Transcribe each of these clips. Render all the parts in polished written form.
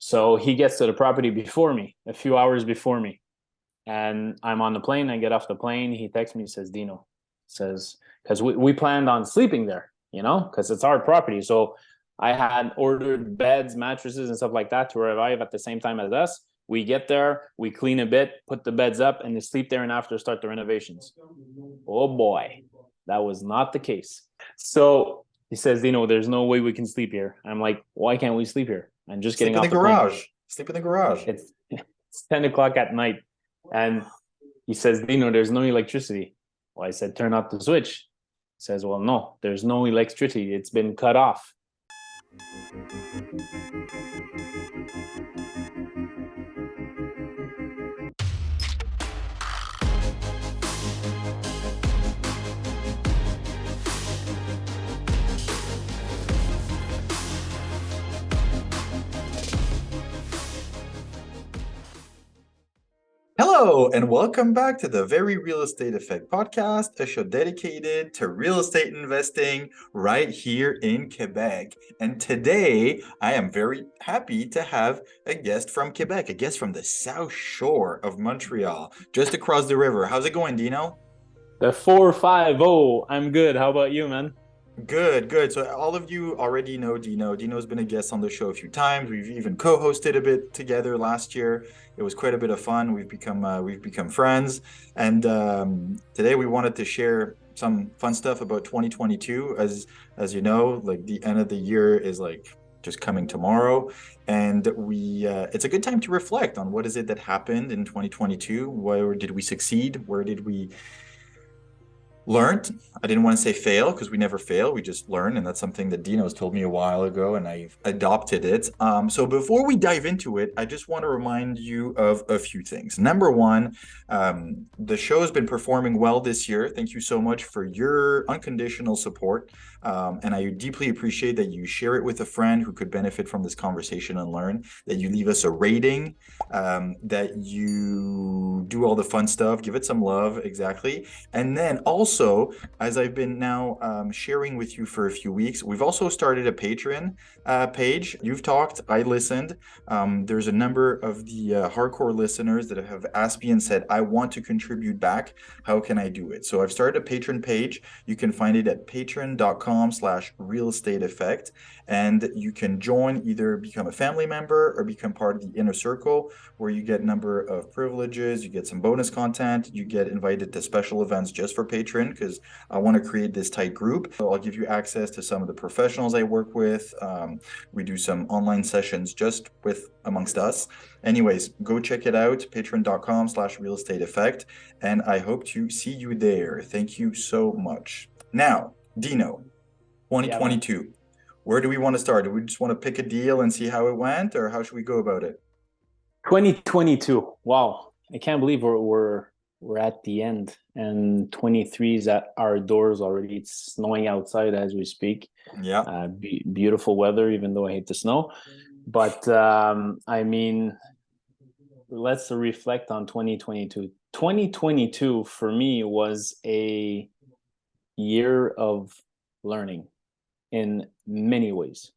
So he gets to the property before me, a few hours before me. And I'm on the plane. I get off the plane. He texts me, says, Dino, says, because we planned on sleeping there, because it's our property. So I had ordered beds, mattresses, and stuff like that to arrive at the same time as us. We get there, we clean a bit, put the beds up, and they sleep there and after start the renovations. Oh boy, that was not the case. So he says, Dino, there's no way we can sleep here. I'm like, why can't we sleep here? I'm just Sleep getting in the off the plane. garage. Sleep in the garage. It's 10 o'clock at night. And he says, Dino, there's no electricity. Well, I said, turn off the switch. He says, well, no, there's no electricity. It's been cut off. Hello, and welcome back to the Very Real Estate Effect podcast, a show dedicated to real estate investing right here in Quebec. And today, I am very happy to have a guest from Quebec, a guest from the South Shore of Montreal, just across the river. How's it going, Dino? The 450. I'm good. How about you, man? Good, good. So all of you already know Dino. Dino's been a guest on the show a few times. We've even co-hosted a bit together last year. It was quite a bit of fun. We've become friends, and today we wanted to share some fun stuff about 2022. As you know, like the end of the year is like just coming tomorrow, and we it's a good time to reflect on what is it that happened in 2022. Where did we succeed? Where did we learned? I didn't want to say fail because we never fail. We just learn. And that's something that Dino's told me a while ago and I've adopted it. So before we dive into it, I just want to remind you of a few things. Number one, the show has been performing well this year. Thank you so much for your unconditional support. And I deeply appreciate that you share it with a friend who could benefit from this conversation and learn, that you leave us a rating, that you do all the fun stuff, give it some love, exactly. And then also, as I've been now sharing with you for a few weeks, we've also started a Patreon page. You've talked, I listened. There's a number of the hardcore listeners that have asked me and said, I want to contribute back. How can I do it? So I've started a Patreon page. You can find it at patreon.com/real estate effect. And you can join, either become a family member or become part of the inner circle, where you get a number of privileges, you get some bonus content, you get invited to special events just for Patreon, because I want to create this tight group. So I'll give you access to some of the professionals I work with. We do some online sessions just with amongst us. Anyways, go check it out, patreon.com/real estate effect. And I hope to see you there. Thank you so much. Now, Dino, Yeah, man. 2022. Where do we want to start? Do we just want to pick a deal and see how it went, or how should we go about it? 2022. Wow. I can't believe we're at the end, and 23 is at our doors already. It's snowing outside as we speak. Yeah. Beautiful weather, even though I hate the snow. But I mean, let's reflect on 2022. 2022 for me was a year of learning in many ways.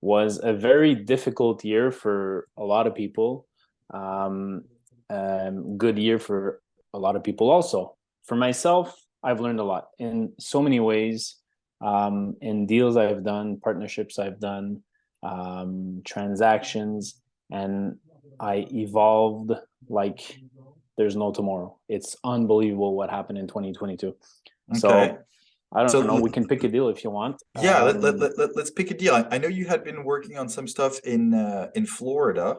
Was a very difficult year for a lot of people. Good year for a lot of people also. For myself, I've learned a lot in so many ways, in deals I've done, partnerships I've done, transactions, and I evolved like there's no tomorrow. It's unbelievable what happened in 2022. Okay. So I don't know. So We can pick a deal if you want. yeah, let's pick a deal. I know you had been working on some stuff in Florida.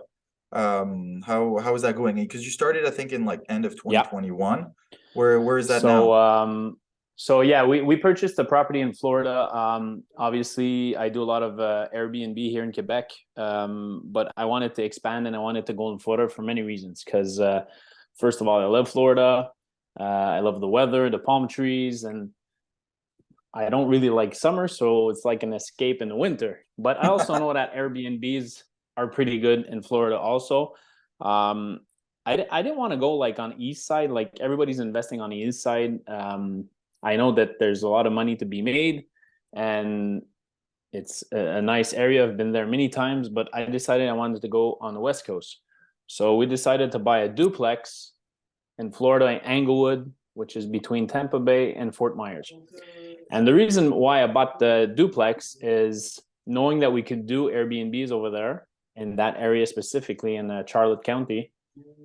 How is that going? Because you started, I think, in like end of Yeah. 2021. Where is that So, now? so yeah, we purchased a property in Florida. Obviously, I do a lot of Airbnb here in Quebec, but I wanted to expand and I wanted to go in Florida for many reasons. Because first of all, I love Florida. I love the weather, the palm trees, and I don't really like summer, so it's like an escape in the winter. But I also know that Airbnbs are pretty good in Florida also. Um, I didn't want to go like on east side, like everybody's investing on the east side. I know that there's a lot of money to be made, and It's a nice area. I've been there many times, but I decided I wanted to go on the West Coast. So we decided to buy a duplex in Florida, in Englewood, which is between Tampa Bay and Fort Myers. And the reason why I bought the duplex is knowing that we could do Airbnbs over there in that area, specifically in Charlotte County.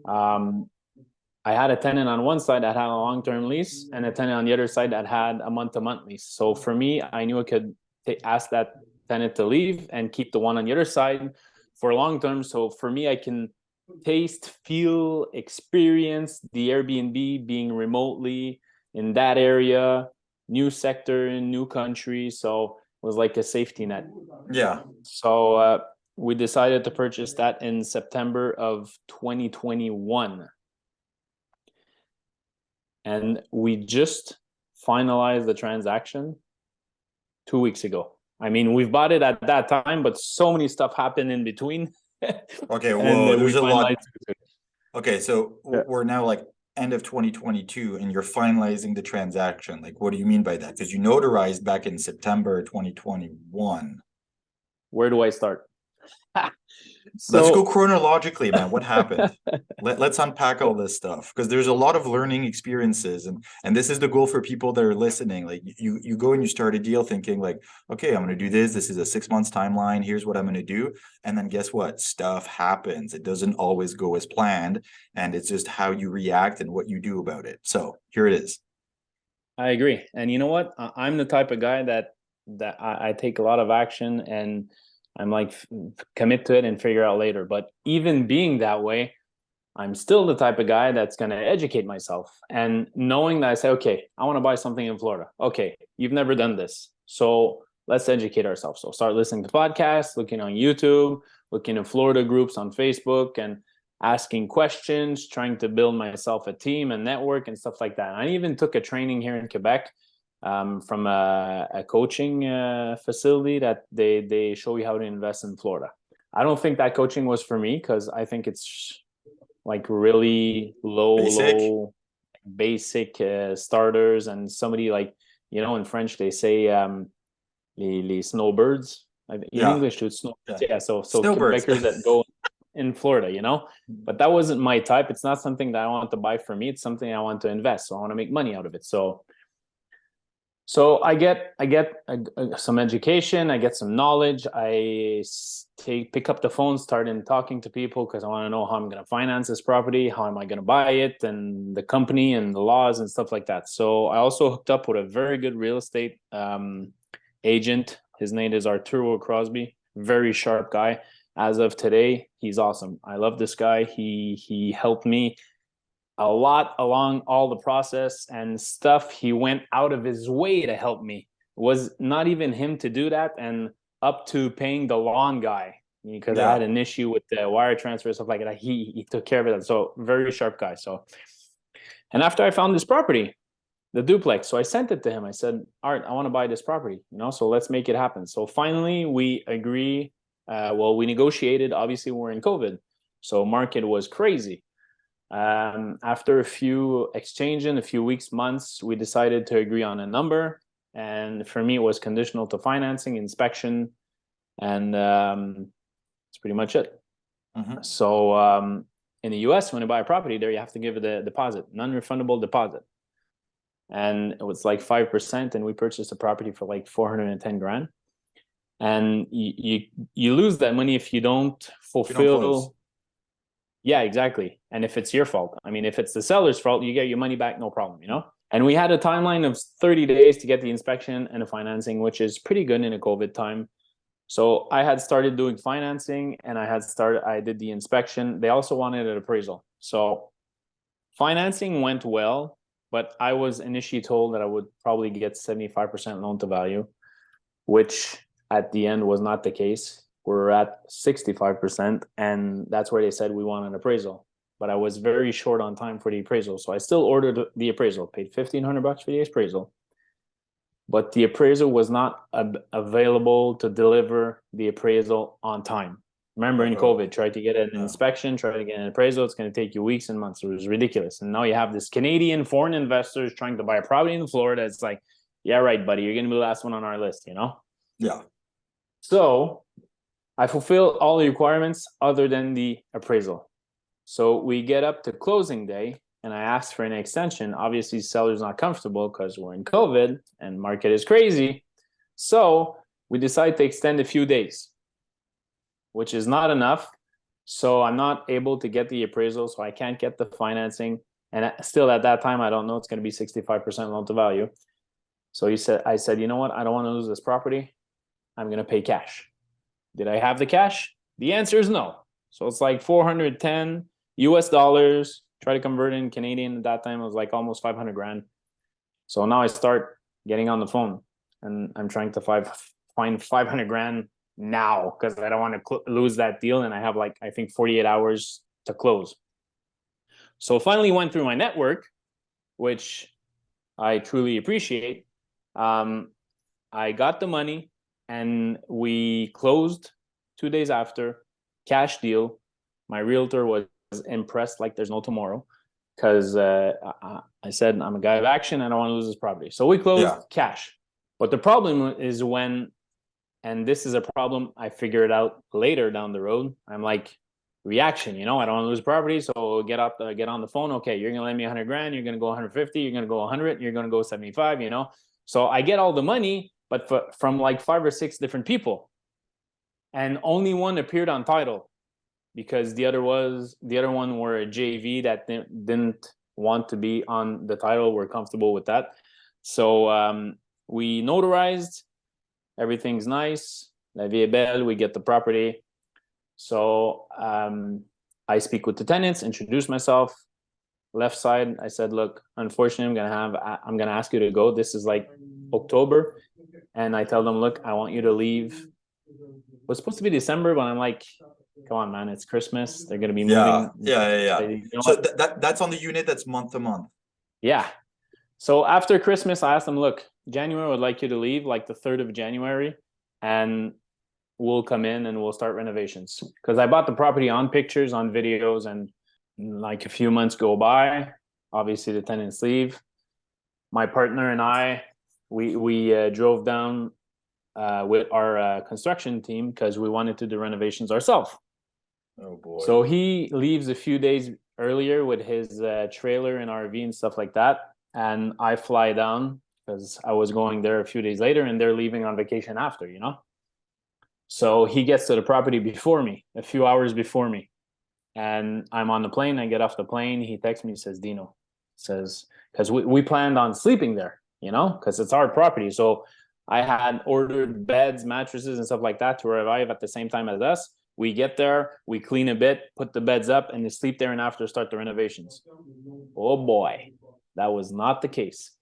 I had a tenant on one side that had a long-term lease and a tenant on the other side that had a month-to-month lease. So for me, I knew I could ask that tenant to leave and keep the one on the other side for long-term. So for me, I can taste, feel, experience the Airbnb being remotely in that area, new sector, new country. So it was like a safety net. Yeah. So we decided to purchase that in September of 2021. And we just finalized the transaction 2 weeks ago. I mean, we've bought it at that time, but so many stuff happened in between. Okay, whoa, there's a lot. It. Okay, so we're now like end of 2022 and you're finalizing the transaction. Like, what do you mean by that? Because you notarized back in September 2021. Where do I start? Let's go chronologically, man. What happened? Let's unpack all this stuff, because there's a lot of learning experiences, and this is the goal for people that are listening. Like you go and you start a deal thinking like, okay, I'm going to do this. This is a 6 months timeline. Here's what I'm going to do. And then guess what? Stuff happens. It doesn't always go as planned, and it's just how you react and what you do about it. So here it is. I agree. And you know what? I'm the type of guy that I take a lot of action, and I'm like, commit to it and figure out later. But even being that way, I'm still the type of guy that's going to educate myself. And knowing that I say, okay, I want to buy something in Florida. Okay, you've never done this. So let's educate ourselves. So start listening to podcasts, looking on YouTube, looking at Florida groups on Facebook, and asking questions, trying to build myself a team, a network, and stuff like that. I even took a training here in Quebec from a coaching facility that they show you how to invest in Florida. I don't think that coaching was for me, because I think it's like really low basic starters, and somebody like, you know, in French they say les snowbirds. In English it's snowbirds. Yeah, so Quebecers that go in Florida, you know. But that wasn't my type. It's not something that I want to buy for me. It's something I want to invest. So I want to make money out of it. So I get some education, I get some knowledge, I pick up the phone, start talking to people, because I want to know how I'm going to finance this property, how am I going to buy it, and the company and the laws and stuff like that. So I also hooked up with a very good real estate agent. His name is Arturo Crosby, very sharp guy. As of today, he's awesome. I love this guy. He helped me a lot along all the process and stuff. He went out of his way to help me. It was not even him to do that, and up to paying the lawn guy, because I had an issue with the wire transfer, stuff like that. He took care of it. So very sharp guy. So, and after I found this property, the duplex, so I sent it to him. I said, Art, I want to buy this property, you know, so let's make it happen. So finally we agree. We negotiated. Obviously we're in COVID, so market was crazy. After a few exchanging, a few weeks, months, we decided to agree on a number. And for me, it was conditional to financing, inspection, and that's pretty much it. Mm-hmm. So in the US, when you buy a property there, you have to give it a deposit, non-refundable deposit. And it was like 5%, and we purchased a property for like 410 grand. And you lose that money if you don't fulfill. Yeah, exactly. And if it's your fault, I mean, if it's the seller's fault, you get your money back, no problem, you know? And we had a timeline of 30 days to get the inspection and the financing, which is pretty good in a COVID time. So I had started doing financing, and I did the inspection. They also wanted an appraisal. So financing went well, but I was initially told that I would probably get 75% loan to value, which at the end was not the case. We're at 65%, and that's where they said we want an appraisal. But I was very short on time for the appraisal, so I still ordered the appraisal, paid $1,500 for the appraisal. But the appraisal was not available to deliver the appraisal on time. Remember, in COVID, tried to get an inspection, tried to get an appraisal. It's going to take you weeks and months. It was ridiculous. And now you have this Canadian foreign investors trying to buy a property in Florida. It's like, yeah, right, buddy, you're going to be the last one on our list, you know? Yeah. So I fulfill all the requirements other than the appraisal. So we get up to closing day and I ask for an extension. Obviously, seller's not comfortable because we're in COVID and market is crazy. So we decide to extend a few days, which is not enough. So I'm not able to get the appraisal, so I can't get the financing. And still at that time, I don't know it's going to be 65% loan to value. So I said, you know what? I don't want to lose this property. I'm going to pay cash. Did I have the cash? The answer is no. So it's like 410 US dollars. Try to convert it in Canadian. At that time, it was like almost 500 grand. So now I start getting on the phone and I'm trying to find 500 grand now because I don't want to lose that deal. And I have like, I think 48 hours to close. So finally went through my network, which I truly appreciate. I got the money and we closed 2 days after, cash deal. My realtor was impressed like there's no tomorrow because I said, I'm a guy of action. I don't want to lose this property. So we closed cash. But the problem is when, and this is a problem I figured out later down the road. I'm like, reaction, I don't want to lose property. So get on the phone. Okay, you're going to lend me 100 grand. You're going to go 150. You're going to go 100. You're going to go 75, So I get all the money, but from like 5 or 6 different people. And only one appeared on title because the other one were a JV that didn't want to be on the title. We're comfortable with that. So we notarized. Everything's nice. La vie est belle. We get the property. So I speak with the tenants, introduce myself. Left side, I said, look, unfortunately, I'm gonna ask you to go. This is like October. And I tell them, look, I want you to leave. It was supposed to be December, but I'm like, come on, man, it's Christmas. They're gonna be moving. Yeah. So that's on the unit that's month to month. Yeah. So after Christmas, I asked them, look, January, I would like you to leave like the 3rd of January and we'll come in and we'll start renovations. Because I bought the property on pictures, on videos, and like a few months go by. Obviously, the tenants leave. My partner and I, we drove down with our construction team because we wanted to do renovations ourselves. Oh boy. So he leaves a few days earlier with his trailer and RV and stuff like that. And I fly down because I was going there a few days later and they're leaving on vacation after, So he gets to the property before me, a few hours before me. And I'm on the plane. I get off the plane. He texts me, he says, Dino, says, because we planned on sleeping there, because it's our property. So I had ordered beds, mattresses, and stuff like that to arrive at the same time as us. We get there, we clean a bit, put the beds up, and they sleep there and after start the renovations. Oh boy, that was not the case.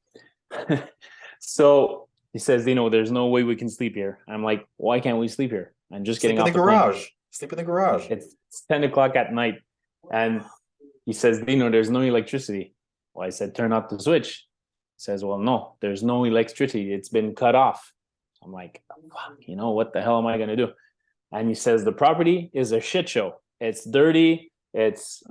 So he says, there's no way we can sleep here. I'm like, why can't we sleep here? I'm just getting off the garage. Sleep in the garage. It's 10 o'clock at night. And he says, Dino, there's no electricity. Well, I said, turn off the switch. He says, well, no, there's no electricity. It's been cut off. I'm like, fuck, what the hell am I going to do? And he says, the property is a shit show. It's dirty. It's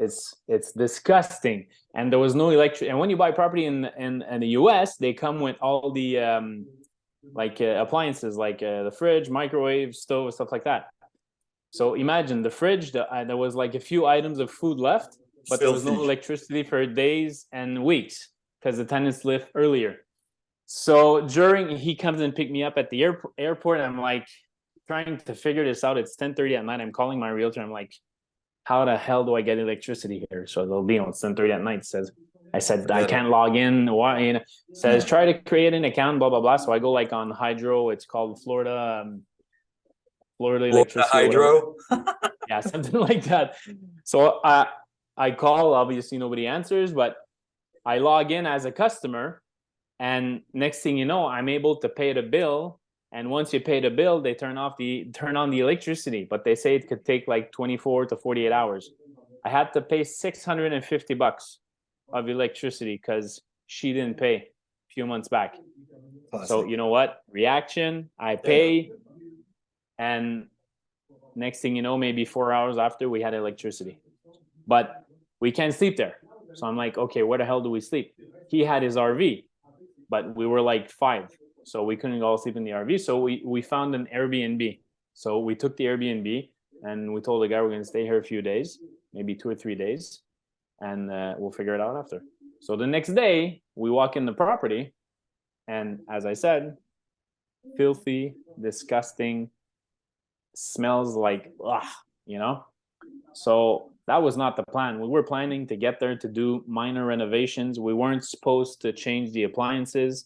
disgusting. And there was no electric. And when you buy property in the US, they come with all the appliances, like the fridge, microwave, stove, stuff like that. So imagine the fridge, there was like a few items of food left, but there was no electricity for days and weeks because the tenants left earlier. So he comes and pick me up at the airport. I'm like trying to figure this out. It's 10:30 at night. I'm calling my realtor. I'm like, how the hell do I get electricity here? So they'll be on 10:30 at night. I said, I can't log in. Why? Says, try to create an account, blah, blah, blah. So I go like on Hydro. It's called Florida Electricity. Hydro? Yeah, something like that. So I call, obviously nobody answers, but I log in as a customer. And next thing you know, I'm able to pay the bill. And once you pay the bill, they turn on the electricity, but they say it could take like 24 to 48 hours. I had to pay $650 of electricity because she didn't pay a few months back. Classic. So you know what? Reaction, I pay. And next thing you know, maybe 4 hours after, we had electricity. But we can't sleep there. So I'm like, okay, where the hell do we sleep? He had his RV, but we were like 5. So we couldn't all sleep in the RV. So we found an Airbnb. So we took the Airbnb and we told the guy we're going to stay here a few days, maybe 2 or 3 days, and we'll figure it out after. So the next day we walk in the property, and as I said, filthy, disgusting, smells like, ugh, you know? So that was not the plan. We were planning to get there to do minor renovations. We weren't supposed to change the appliances.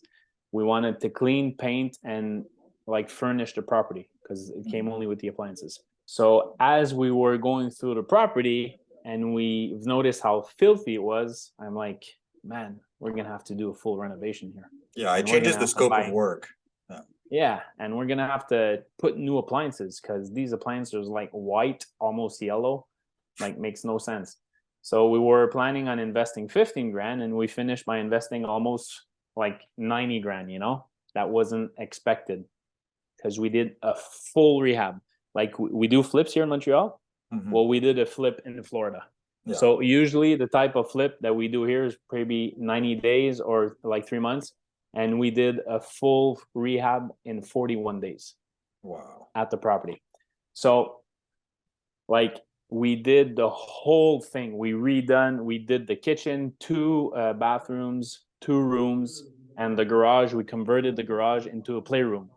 We wanted to clean, paint, and like furnish the property because it came only with the appliances. So as we were going through the property and we noticed how filthy it was, I'm like, man, we're gonna have to do a full renovation here. Yeah, it changes the scope of work. Yeah, and we're gonna have to put new appliances because these appliances are like white, almost yellow, like makes no sense. So we were planning on investing 15 grand, and we finished by investing almost like 90 grand. You know, that wasn't expected because we did a full rehab. Like we do flips here in Montreal. Well, we did a flip in Florida. Yeah. So usually the type of flip that we do here is maybe 90 days or like 3 months. And we did a full rehab in 41 days. Wow. At the property. So like we did the whole thing. We did the kitchen, 2 bathrooms, 2 rooms, and the garage. We converted the garage into a playroom.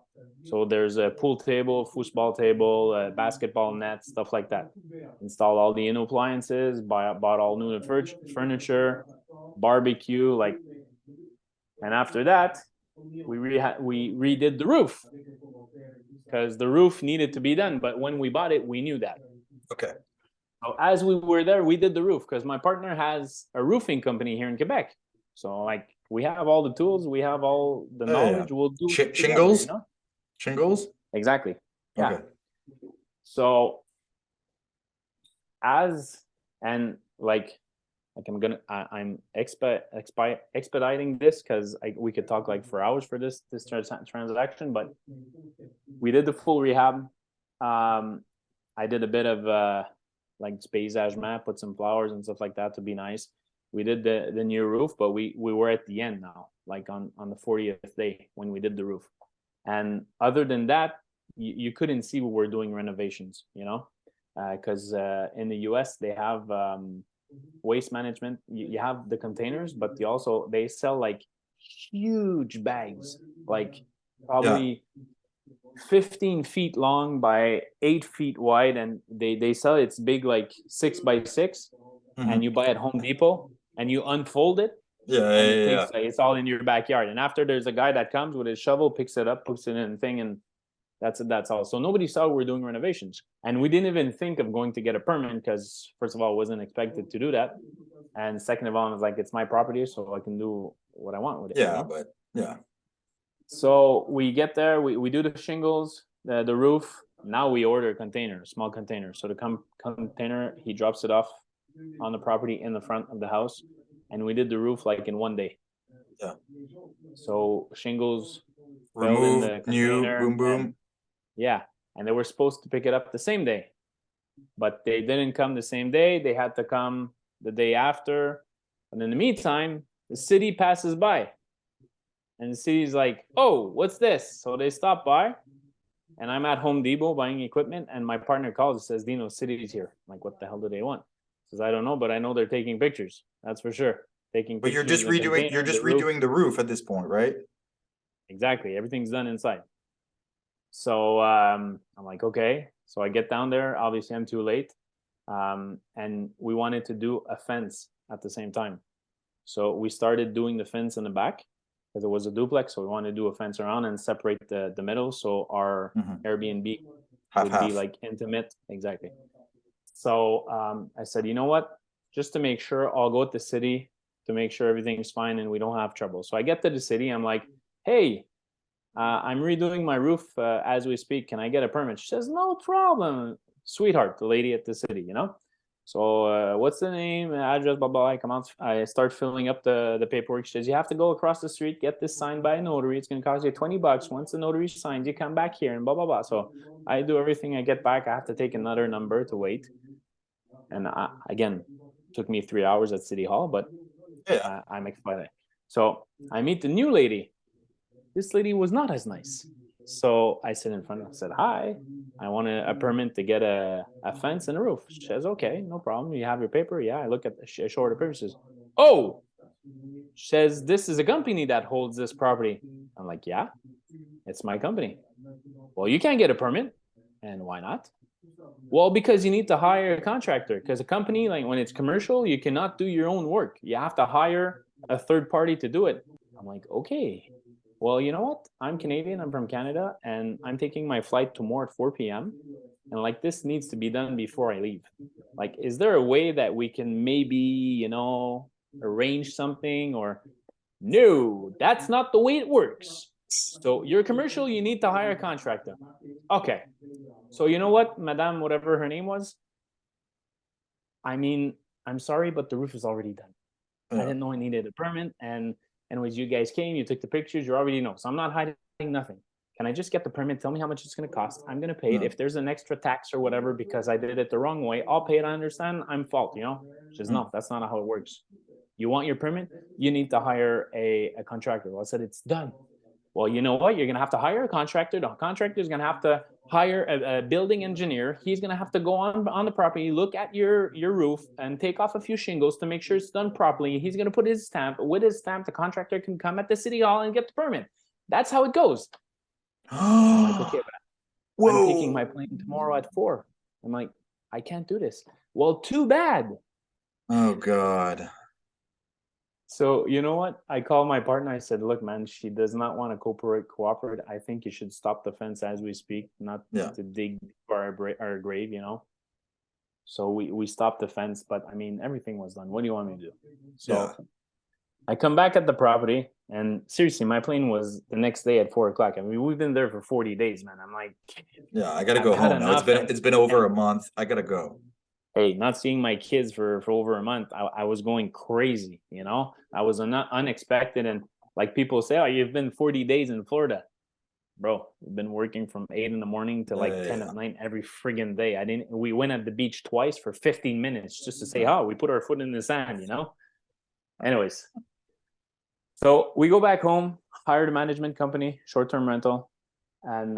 So there's a pool table, foosball table, basketball net, stuff like that. Installed all the new appliances, bought all new furniture, barbecue, like. And after that, we redid the roof because the roof needed to be done. But when we bought it, we knew that. Okay. So as we were there, we did the roof because my partner has a roofing company here in Quebec. So like we have all the tools, we have all the knowledge. We'll do shingles. Together, you know? Shingles. Exactly. Yeah. Okay. So I'm expediting this because we could talk like for hours for this transaction, but we did the full rehab. I did a bit of like paysage map, put some flowers and stuff like that to be nice. We did the new roof, but we were at the end now, like on the 40th day when we did the roof. And other than that, you couldn't see we were doing renovations, you know, because in the US they have waste management. You have the containers, but they sell like huge bags, like probably 15 feet long by 8 feet wide, and they sell it's big, like 6 by 6, and you buy at Home Depot and you unfold it. Like, it's all in your backyard, and after there's a guy that comes with his shovel, picks it up, puts it in the thing, and that's all. So nobody saw we're doing renovations, and we didn't even think of going to get a permit because first of all, I wasn't expected to do that, and second of all, I was like, it's my property, so I can do what I want with it. Yeah, you know? So we get there, we do the shingles, the roof. Now we order a container, small container. So the container, he drops it off on the property in the front of the house, and we did the roof like in 1 day. Yeah. So shingles, remove, new, boom. Yeah, and they were supposed to pick it up the same day, but they didn't come the same day. They had to come the day after. And in the meantime, the city passes by. And the city's like, oh, what's this? So they stop by, and I'm at Home Depot buying equipment, and my partner calls and says, Dino, city's here. I'm like, what the hell do they want? He says, I don't know, but I know they're taking pictures. That's for sure. But you're just redoing the roof at this point, right? Exactly. Everything's done inside. So I'm like, okay. So I get down there. Obviously, I'm too late. And we wanted to do a fence at the same time. So we started doing the fence in the back because it was a duplex. So we wanted to do a fence around and separate the middle. So our Airbnb would be like intimate. Exactly. So I said, you know what? Just to make sure, I'll go to the city to make sure everything's fine and we don't have trouble. So I get to the city. I'm like, hey, I'm redoing my roof as we speak. Can I get a permit? She says, no problem, sweetheart, the lady at the city, you know? So what's the name, address, blah, blah, I come out. I start filling up the paperwork. She says, you have to go across the street, get this signed by a notary. It's going to cost you $20. Once the notary signs, you come back here and blah, blah, blah. So I do everything. I get back. I have to take another number to wait. And again, took me 3 hours at City Hall, but I'm excited. So I meet the new lady. This lady was not as nice. So I sit in front. I said, "Hi, I want a permit to get a fence and a roof." She says, "Okay, no problem. You have your paper?" Yeah, I look at the show her the paper. She says, "Oh," she says, "this is a company that holds this property." I'm like, "Yeah, it's my company." "Well, you can't get a permit." "And why not?" "Well, because you need to hire a contractor. Because a company, like when it's commercial, you cannot do your own work. You have to hire a third party to do it." I'm like, "Okay. Well, you know what? I'm Canadian. I'm from Canada, and I'm taking my flight tomorrow at 4 p.m. And like this needs to be done before I leave. Like, is there a way that we can maybe, arrange something?" Or, "No, that's not the way it works. So you're commercial, you need to hire a contractor." Okay. So you know what, Madame, whatever her name was? I mean, I'm sorry, but the roof is already done. I Yeah. didn't know I needed a permit. And anyways, you guys came, you took the pictures, you already know. So I'm not hiding nothing. Can I just get the permit? Tell me how much it's going to cost. I'm going to pay it. Yeah. If there's an extra tax or whatever because I did it the wrong way, I'll pay it. I understand. I'm fault. She says, "No, that's not how it works. You want your permit? You need to hire a contractor." Well, I said, "It's done." "Well, you know what? You're going to have to hire a contractor. The contractor is going to have to hire a building engineer. He's going to have to go on the property, look at your roof, and take off a few shingles to make sure it's done properly. He's going to put his stamp. With his stamp, the contractor can come at the city hall and get the permit. That's how it goes." I'm like, "Okay, but I'm taking my Whoa. plane tomorrow at 4. I'm like, "I can't do this." "Well, too bad." Oh God. So you know what? I called my partner. I said, "Look, man, she does not want to cooperate. I think you should stop the fence as we speak, not Yeah. to dig our grave. So we stopped the fence, but I mean, everything was done. What do you want me to do? Yeah. So I come back at the property, and seriously, my plane was the next day at 4 o'clock. I mean, we've been there for 40 days, man. I'm like, Yeah. I gotta I've go had home now. enough. It's been over And a month. I gotta go. hey, not seeing my kids for over a month, I was going crazy. I was unexpected, and like people say, "Oh, you've been 40 days in Florida." Bro, we've been working from 8 in the morning to like 10 Yeah. at night every friggin' day. We went at the beach twice for 15 minutes just to say, Yeah. "Oh, we put our foot in the sand." Anyways, so we go back home, hired a management company, short-term rental, and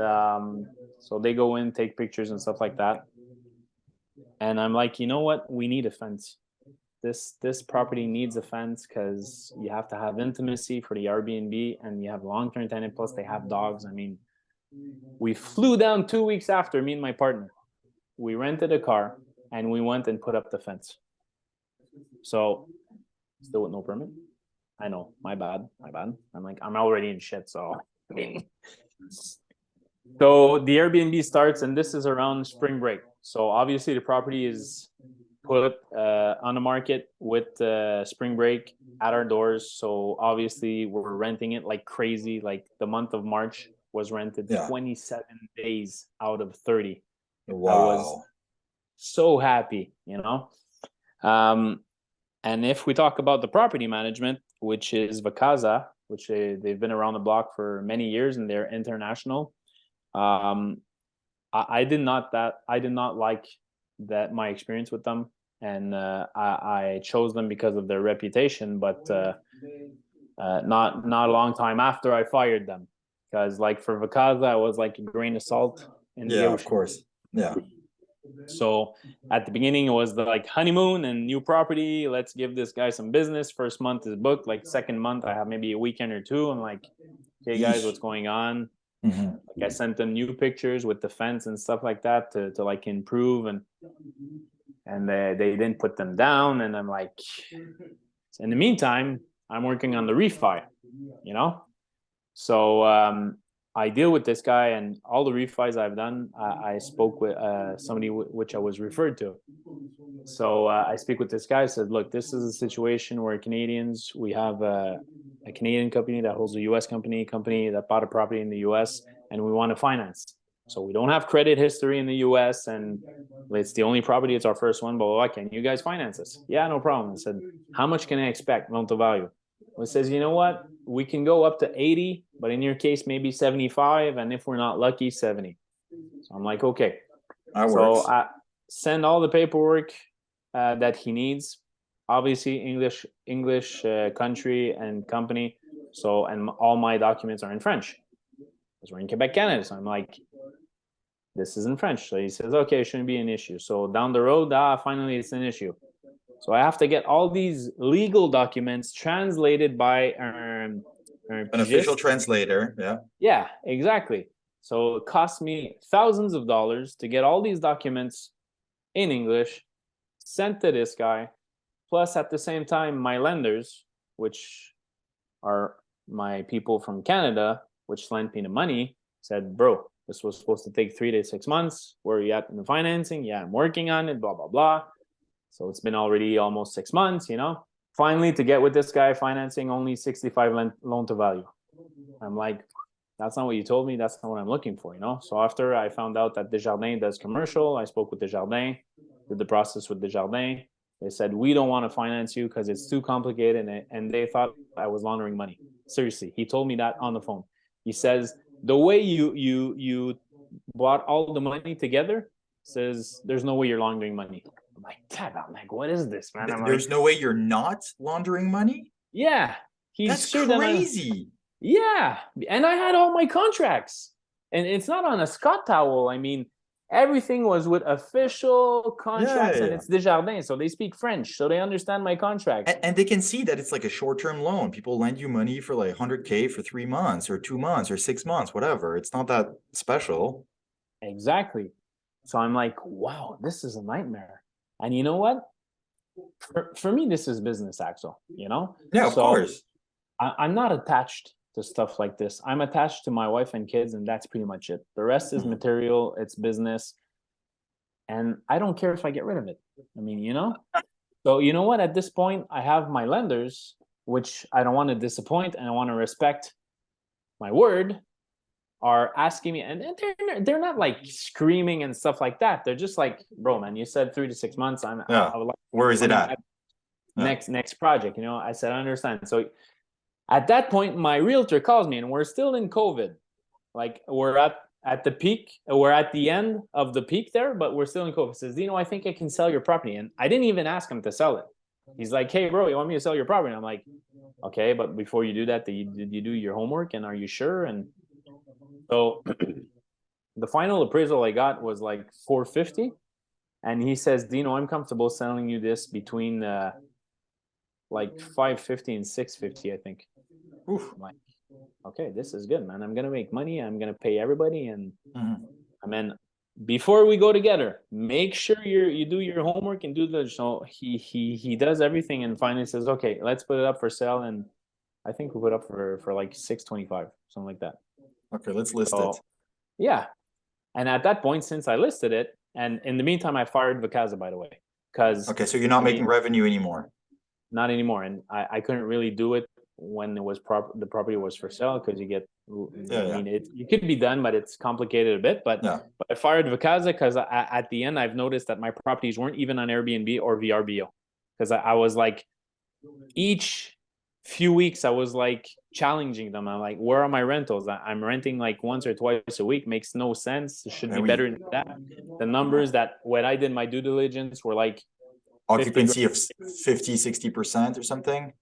so they go in, take pictures and stuff like that. And I'm like, "You know what? We need a fence. This property needs a fence because you have to have intimacy for the Airbnb, and you have long-term tenant, plus they have dogs." I mean, we flew down 2 weeks after, me and my partner. We rented a car and we went and put up the fence. So still with no permit. I know, my bad. I'm like, I'm already in shit. So so the Airbnb starts, and this is around spring break. So obviously the property is put on the market with spring break at our doors. So obviously we're renting it like crazy. Like the month of March was rented Yeah. 27 days out of 30. I was Wow. so happy. And if we talk about the property management, which is Vacasa, which they've been around the block for many years and they're international. I did not like that my experience with them, and I chose them because of their reputation, but not a long time after I fired them, because like for Vacasa, I was like a grain of salt in the Yeah, of ocean. course. Yeah. So at the beginning, it was the like honeymoon and new property. Let's give this guy some business. First month is booked. Like second month, I have maybe a weekend or two. I'm like, "Hey guys, Yeesh. what's going on?" Hmm. Like I sent them new pictures with the fence and stuff like that to like improve, and they didn't put them down. And I'm like, in the meantime, I'm working on the refi, you know. So I deal with this guy, and all the refis I've done, I spoke with somebody which I was referred to. So I speak with this guy. Said, "Look, this is a situation where Canadians, we have a Canadian company that holds a U.S. company that bought a property in the U.S. and we want to finance. So we don't have credit history in the U.S. and it's the only property. It's our first one. But can you guys finance this?" "Yeah, no problem." I said, "How much can I expect loan to value?" Well, it says, "You know what? We can go up to 80, but in your case, maybe 75. And if we're not lucky, 70. So I'm like, okay. That So works. I send all the paperwork that he needs. Obviously, English country and company. So, and all my documents are in French. because we're in Quebec, Canada. So I'm like, this is in French. So he says, okay, it shouldn't be an issue. So down the road, finally it's an issue. So I have to get all these legal documents translated by an official translator. Yeah. Yeah, exactly. So it cost me thousands of dollars to get all these documents in English, sent to this guy. Plus, at the same time, my lenders, which are my people from Canada, which lent me the money, said, bro, this was supposed to take 3 to 6 months. Where are you at in the financing? Yeah, I'm working on it, blah, blah, blah. So it's been already almost 6 months, you know. Finally, to get with this guy, financing only 65 loan to value. I'm like, that's not what you told me. That's not what I'm looking for, you know. So after I found out that Desjardins does commercial, I spoke with Desjardins, did the process with Desjardins. They said, we don't want to finance you because it's too complicated, and they thought I was laundering money. Seriously, he told me that on the phone. He says, the way you brought all the money together, says there's no way you're laundering money. I'm like, Dad, I'm like, what is this, man? There's no way you're not laundering money? Yeah. That's crazy. Yeah. And I had all my contracts. And it's not on a Scott towel. I mean, everything was with official contracts, and it's Desjardins, so they speak French, so they understand my contracts. And they can see that it's like a short-term loan. People lend you money for like 100K for 3 months or 2 months or 6 months, whatever. It's not that special. Exactly. So I'm like, wow, this is a nightmare. And you know what? For me, this is business, Axel, you know? Yeah, of course. I'm not attached to stuff like this. I'm attached to my wife and kids, and that's pretty much it. The rest is material, it's business. And I don't care if I get rid of it. I mean, you know? So you know what? At this point, I have my lenders, which I don't want to disappoint, and I want to respect my word, are asking me, and they're not like screaming and stuff like that. They're just like, bro, man, you said 3 to 6 months. I would like, where is it at? Next project, you know? I said, I understand. So at that point, my realtor calls me, and we're still in COVID. Like, we're at the peak, we're at the end of the peak there, but we're still in COVID. He says, Dino, I think I can sell your property. And I didn't even ask him to sell it. He's like, hey, bro, you want me to sell your property? And I'm like, okay, but before you do that, did you do your homework? And are you sure? And so the final appraisal I got was like 450. And he says, Dino, I'm comfortable selling you this between like 550 and 650, I think. Oof. I'm like, okay, this is good, man. I'm gonna make money. I'm gonna pay everybody, and I mean, before we go together, make sure you do your homework and do the. So he does everything, and finally says, okay, let's put it up for sale, and I think we put up for like 625, something like that. Okay, let's list it. Yeah, and at that point, since I listed it, and in the meantime, I fired Vakaza, by the way, because okay, so you're not making revenue anymore. Not anymore, and I couldn't really do it when it was the property was for sale, because you get I mean, it could be done, but it's complicated a bit. But I fired Vakaza because at the end I've noticed that my properties weren't even on Airbnb or VRBO, because I was like, each few weeks I was like challenging them. I'm like, where are my rentals? I'm renting like once or twice a week. Makes no sense. It should be better than that. The numbers that when I did my due diligence were like occupancy of 50-60% or something.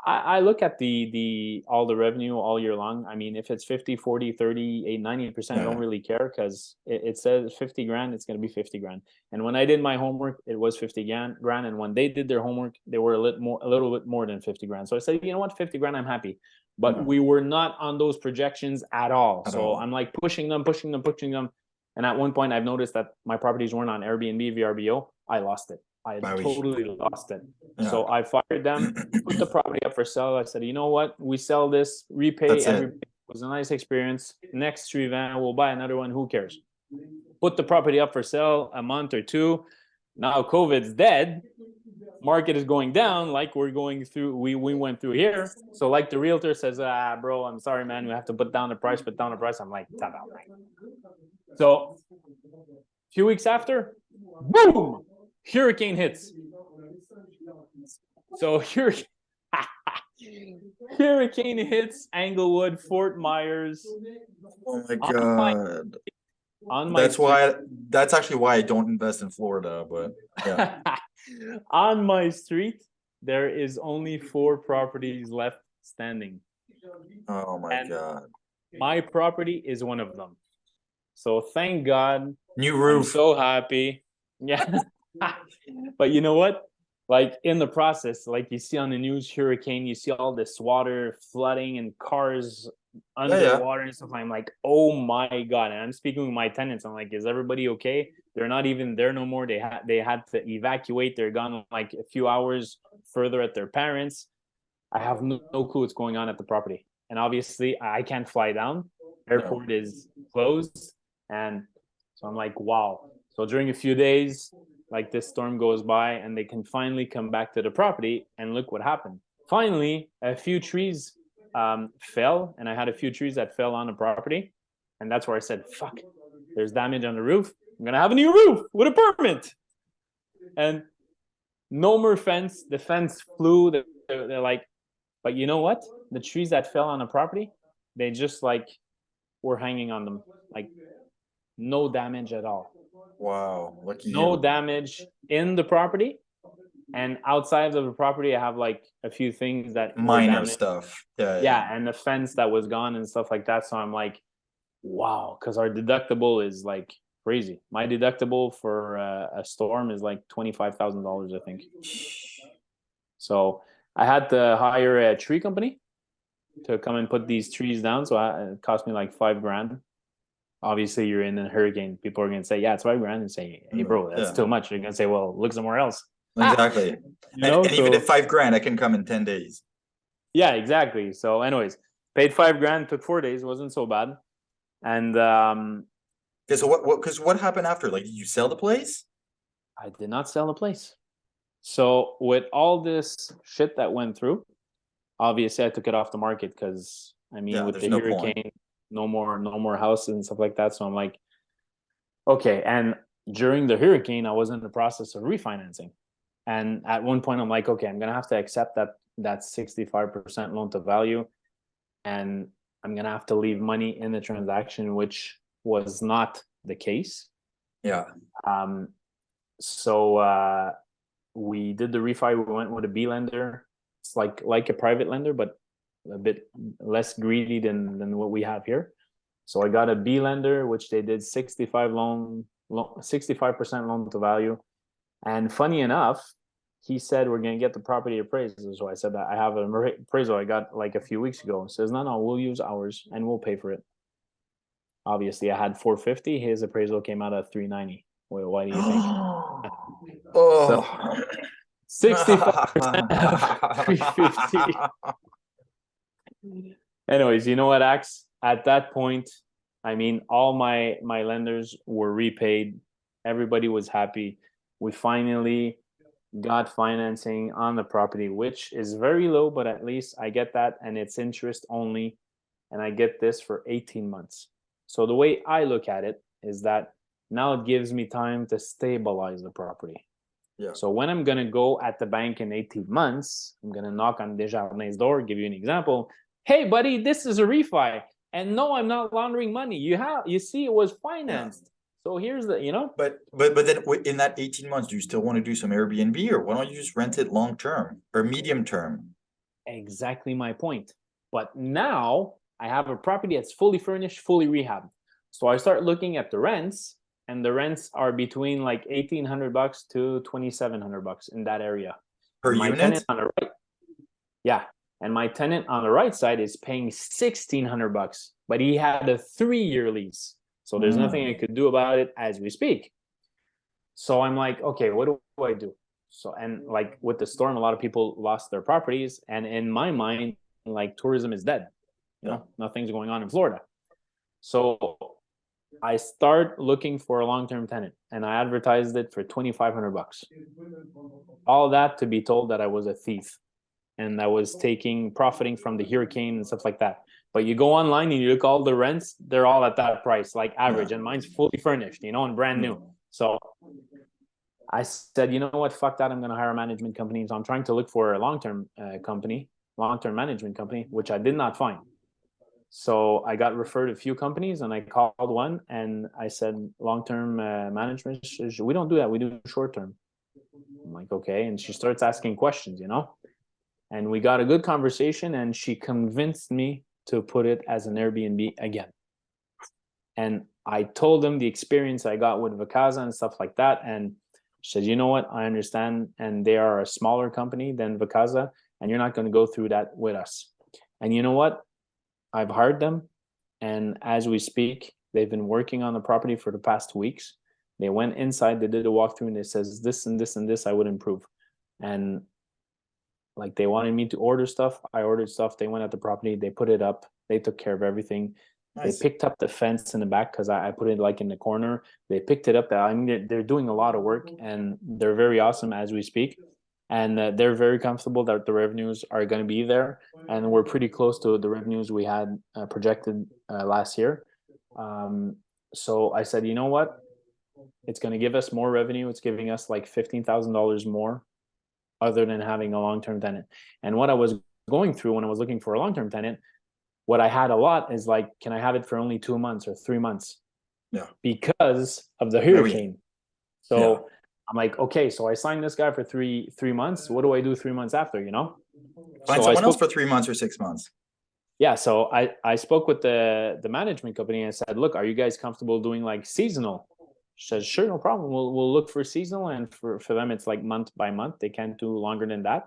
I look at the all the revenue all year long. I mean, if it's 50, 40, 30, 8, 90%, I don't really care, because it says 50 grand, it's going to be 50 grand. And when I did my homework, it was 50 grand. And when they did their homework, they were a little bit more than 50 grand. So I said, you know what, 50 grand, I'm happy. But we were not on those projections at all. So I'm like pushing them. And at one point I've noticed that my properties weren't on Airbnb, VRBO. I lost it. I totally lost it. So I fired them, put the property up for sale. I said, you know what? We sell this, repay everybody. It was a nice experience. Next suivant, we'll buy another one. Who cares? Put the property up for sale a month or two. Now COVID's dead. Market is going down like we're going through. We went through here. So like the realtor says, bro, I'm sorry, man. We have to put down the price. I'm like, tap out. So a few weeks after, boom! Hurricane hits. So hurricane hits Englewood, Fort Myers. Oh my god! That's actually why I don't invest in Florida. But yeah. On my street, there is only 4 properties left standing. Oh my god! My property is one of them. So thank God. New I'm roof. so happy. Yeah. But you know what? Like in the process, like you see on the news, hurricane, you see all this water flooding and cars underwater and stuff. I'm like, oh my God. And I'm speaking with my tenants. I'm like, is everybody okay? They're not even there no more. They had to evacuate. They're gone like a few hours further at their parents. I have no clue what's going on at the property. And obviously I can't fly down. Airport is closed. And so I'm like, wow. So during a few days, like this storm goes by and they can finally come back to the property, and look what happened. Finally, a few trees fell, and I had a few trees that fell on the property. And that's where I said, fuck, there's damage on the roof. I'm going to have a new roof with a permit. And no more fence. The fence flew. They're like, but you know what? The trees that fell on the property, they just like were hanging on them. Like no damage at all. Wow, lucky No you. damage in the property. And outside of the property, I have like a few things that were Minor damaged. stuff. Yeah, and the fence that was gone and stuff like that. So I'm like, wow, because our deductible is like crazy. My deductible for a storm is like $25,000, I think. So I had to hire a tree company to come and put these trees down. So it cost me like $5,000. Obviously, you're in a hurricane. People are going to say, yeah, it's $5,000. And say, hey, bro, that's too much. You're going to say, well, look somewhere else. Exactly. And even at $5,000, I can come in 10 days. Yeah, exactly. So anyways, paid $5,000, took 4 days. Wasn't so bad. And okay, so what happened after? Like, did you sell the place? I did not sell the place. So with all this shit that went through, obviously I took it off the market because I mean with the hurricane, no more houses and stuff like that. So I'm like, okay. And during the hurricane, I was in the process of refinancing. And at one point I'm like, okay, I'm gonna have to accept that 65% loan to value. And I'm gonna have to leave money in the transaction, which was not the case. Yeah. So we did the refi. We went with a B lender. It's like a private lender, but a bit less greedy than what we have here. So I got a B lender, which they did 65% loan to value. And funny enough, he said we're gonna get the property appraised. So I said that I have an appraisal I got like a few weeks ago. He says, no, we'll use ours and we'll pay for it. Obviously, I had 450. His appraisal came out at 390. Well, why do you think? Oh. So 65% of 350. Anyways, you know what, Ax? At that point, I mean, all my lenders were repaid. Everybody was happy. We finally got financing on the property, which is very low, but at least I get that, and it's interest only, and I get this for 18 months. So the way I look at it is that now it gives me time to stabilize the property. Yeah. So when I'm going to go at the bank in 18 months, I'm going to knock on Desjardins' door, give you an example. Hey, buddy, this is a refi. And no, I'm not laundering money. You see, it was financed. Yeah. So here's the, But then in that 18 months, do you still want to do some Airbnb, or why don't you just rent it long term or medium term? Exactly my point. But now I have a property that's fully furnished, fully rehabbed. So I start looking at the rents, and the rents are between like $1,800 to $2,700 in that area. Per unit? Tenant on the right, yeah. And my tenant on the right side is paying $1,600, but he had a 3-year lease. So there's nothing I could do about it as we speak. So I'm like, okay, what do I do? So, and like with the storm, a lot of people lost their properties. And in my mind, like tourism is dead. Nothing's going on in Florida. So I start looking for a long-term tenant, and I advertised it for $2,500. All that to be told that I was a thief and I was profiting from the hurricane and stuff like that. But you go online and you look all the rents, they're all at that price, like average, and mine's fully furnished, and brand new. So I said, you know what, fuck that, I'm going to hire a management company. So I'm trying to look for a long-term management company, which I did not find. So I got referred a few companies, and I called one and I said, long-term management, we don't do that. We do short-term. I'm like, okay. And she starts asking questions, and we got a good conversation, and she convinced me to put it as an Airbnb again. And I told them the experience I got with Vacasa and stuff like that. And she said, you know what, I understand. And they are a smaller company than Vacasa, and you're not going to go through that with us. And you know what? I've hired them. And as we speak, they've been working on the property for the past 2 weeks. They went inside, they did a walkthrough, and they says this and this and this I would improve. And like they wanted me to order stuff. I ordered stuff. They went at the property, they put it up, they took care of everything. Nice. They picked up the fence in the back because I put it like in the corner. They picked it up. I mean, they're doing a lot of work, and they're very awesome as we speak. And they're very comfortable that the revenues are going to be there. And we're pretty close to the revenues we had projected last year. So I said, you know what? It's going to give us more revenue. It's giving us like $15,000 more other than having a long-term tenant. And what I was going through when I was looking for a long-term tenant, what I had a lot is like, can I have it for only 2 months or 3 months? Yeah. Because of the hurricane. So I'm like, okay, so I signed this guy for three months. What do I do 3 months after, you know? Find someone else for 3 months or 6 months. Yeah. So I spoke with the management company and said, look, are you guys comfortable doing like seasonal? She says, sure, no problem. We'll look for seasonal. And for them, it's like month by month. They can't do longer than that.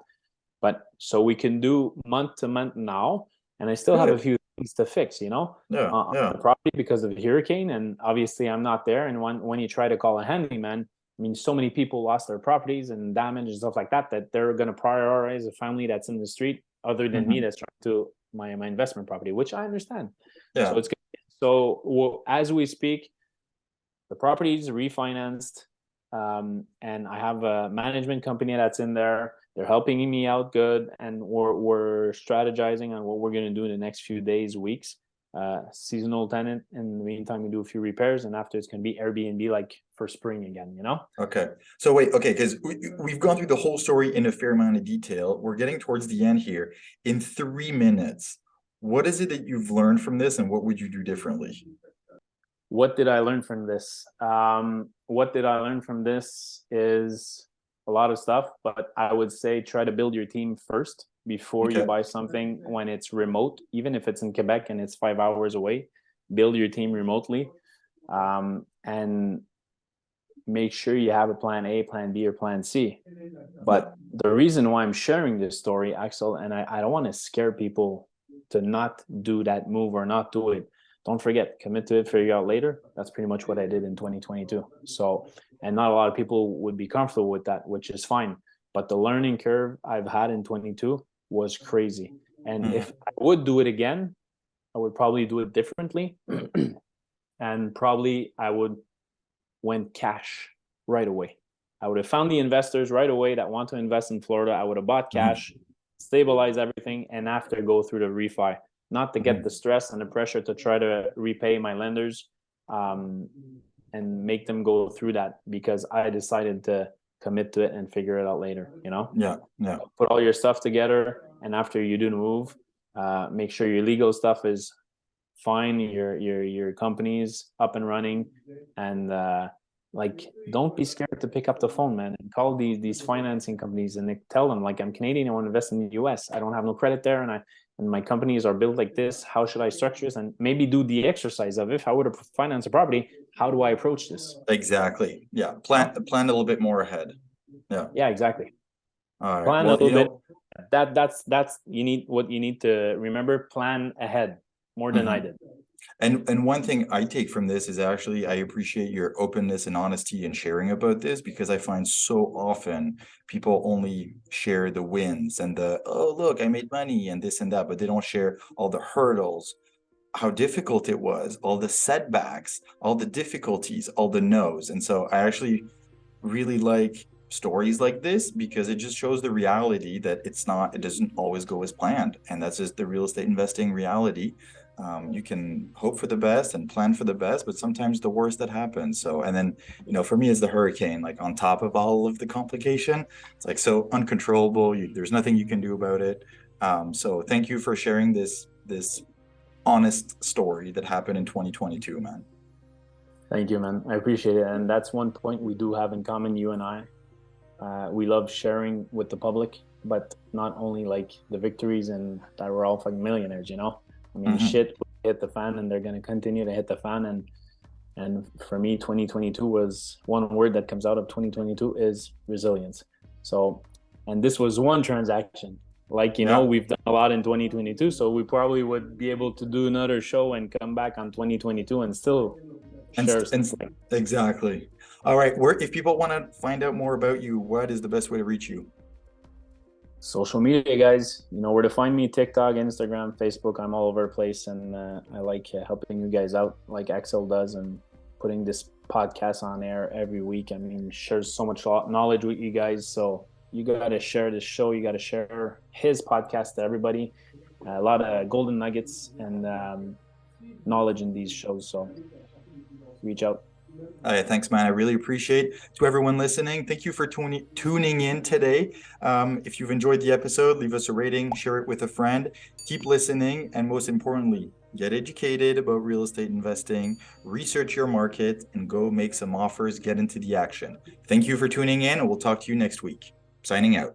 But so we can do month to month now. And I still have a few things to fix, you know, on the property because of the hurricane. And obviously I'm not there. And when you try to call a handyman, I mean, so many people lost their properties and damage and stuff like that, that they're going to prioritize a family that's in the street other than me that's trying to my investment property, which I understand. Yeah. So it's good. So as we speak, the property is refinanced. And I have a management company that's in there. They're helping me out good, and we're strategizing on what we're going to do in the next few days, weeks. Seasonal tenant. In the meantime, we do a few repairs, and after it's going to be Airbnb like for spring again, you know? Okay. So wait, okay, because we've gone through the whole story in a fair amount of detail. We're getting towards the end here. In 3 minutes, what is it that you've learned from this, and what would you do differently? What did I learn from this? What did I learn from this is a lot of stuff, but I would say try to build your team first before you buy something when it's remote, even if it's in Quebec and it's 5 hours away. Build your team remotely, and make sure you have a plan A, plan B, or plan C. But the reason why I'm sharing this story, Axel, and I don't want to scare people to not do that move or not do it. Don't forget, commit to it, figure out later. That's pretty much what I did in 2022. So, and not a lot of people would be comfortable with that, which is fine. But the learning curve I've had in 22 was crazy. And if I would do it again, I would probably do it differently. And probably I would went cash right away. I would have found the investors right away that want to invest in Florida. I would have bought cash, stabilize everything, and after go through the refi. Not to get the stress and the pressure to try to repay my lenders, and make them go through that, because I decided to commit to it and figure it out later, you know? Yeah. Put all your stuff together, and after you do the move, make sure your legal stuff is fine, your company's up and running, and like, don't be scared to pick up the phone, man, and call these financing companies and tell them, like, I'm Canadian, I want to invest in the US, I don't have no credit there, and my companies are built like this. How should I structure this? And maybe do the exercise of, if I were to finance a property, how do I approach this? Exactly. Yeah. Plan a little bit more ahead. Yeah, exactly. All right. Plan a little bit. That's you need, what you need to remember, plan ahead more than I did. And one thing I take from this is, actually, I appreciate your openness and honesty in sharing about this, because I find so often people only share the wins and the, oh, look, I made money and this and that, but they don't share all the hurdles, how difficult it was, all the setbacks, all the difficulties, all the no's. And so I actually really like stories like this, because it just shows the reality that it doesn't always go as planned. And that's just the real estate investing reality. You can hope for the best and plan for the best, but sometimes the worst that happens. So, and then, for me, it's the hurricane, like on top of all of the complication. It's like so uncontrollable. There's nothing you can do about it. So thank you for sharing this honest story that happened in 2022, man. Thank you, man. I appreciate it. And that's one point we do have in common, you and I. We love sharing with the public, but not only like the victories and that we're all fucking millionaires, I mean, Mhm. shit hit the fan, and they're going to continue to hit the fan. And for me, 2022 was one word that comes out of 2022 is resilience. So, and this was one transaction. Like, Yeah. we've done a lot in 2022, so we probably would be able to do another show and come back on 2022 and still And, share exactly. All right. Where, if people want to find out more about you, what is the best way to reach you? social media, guys. You know where to find me: TikTok, Instagram, Facebook. I'm all over the place, and I like helping you guys out, like Axel does, and putting this podcast on air every week. I mean, shares so much knowledge with you guys. So you got to share this show. You got to share his podcast to everybody. A lot of golden nuggets and knowledge in these shows. So reach out. All right, thanks, man. I really appreciate to everyone listening. Thank you for tuning in today. If you've enjoyed the episode, leave us a rating, share it with a friend, keep listening, and most importantly, get educated about real estate investing, research your market, and go make some offers, get into the action. Thank you for tuning in, and we'll talk to you next week. Signing out.